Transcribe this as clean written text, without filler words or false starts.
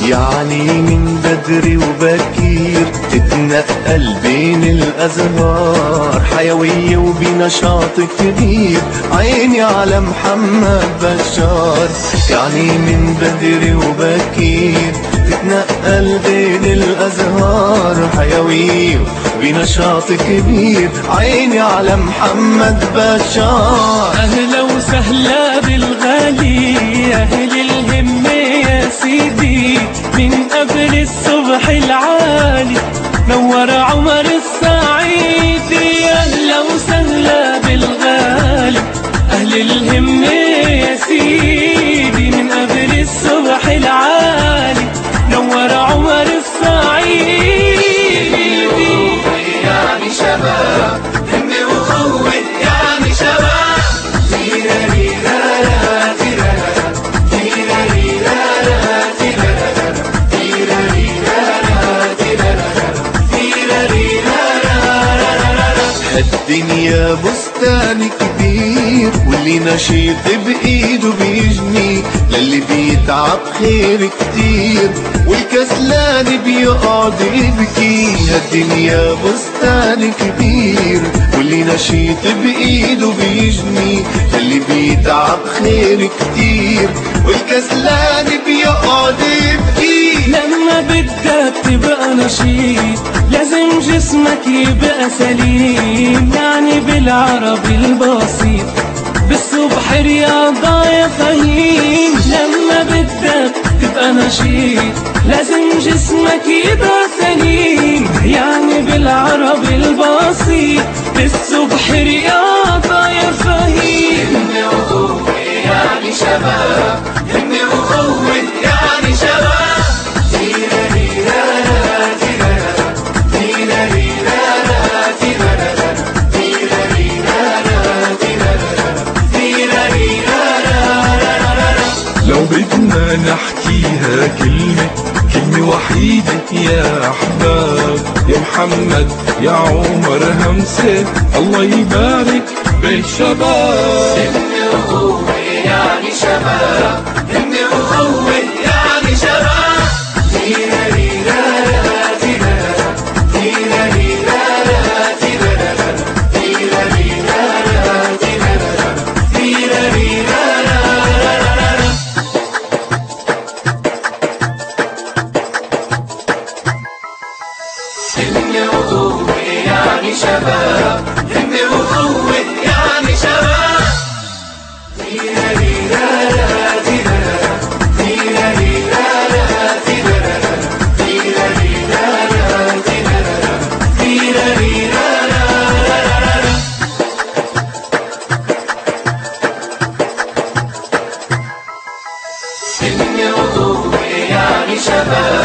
يعني من بدري وبكير تتنقل بين الأزهار، حيوية وبنشاط كبير، عيني على محمد بشار. يعني من بدري وبكير تتنقل بين الأزهار، حيوية وبنشاط كبير، عيني على محمد بشار. أهلا وسهلا بالغالي، أهل الهمة يا سيدي، من قبل الصبح العالي نور عمر الصعيدي. أهلا وسهلا بالغالي، أهل الهمة يا سيدي، من قبل الصبح العالي نور عمر الصعيدي. يعني شباب همي وقوة، يعني شباب الدنيا بستان كبير، واللي نشيط بإيده بيجني، للي بيتعب خير كتير، والكسلان بيقعد يبكي. الدنيا بستان كبير، واللي نشيط بإيده بيجني، للي بيتعب خير كتير، والكسلان بيقعد يبكي. لما بدك تبقى نشيط لازم جسمك يبقى سليم، يعني بالعربي البسيط بالصبح رياضة يا فهيم. لما بدك تبقى نشيط لازم جسمك يبقى سليم، يعني بالعربي البسيط بالصبح رياضة يا فهيم. همي وقوة يعني شباب، همي وقوة يعني شباب. لو بدنا نحكيها كلمة وحيدة يا أحباب، يا محمد يا عمر همسة، الله يبارك بالشباب. همي وقوة يعني شباب، همي وقوة يعني شباب. همي وقوة يعني شباب، همي وقوة يعني شباب. همي وقوة يعني شباب.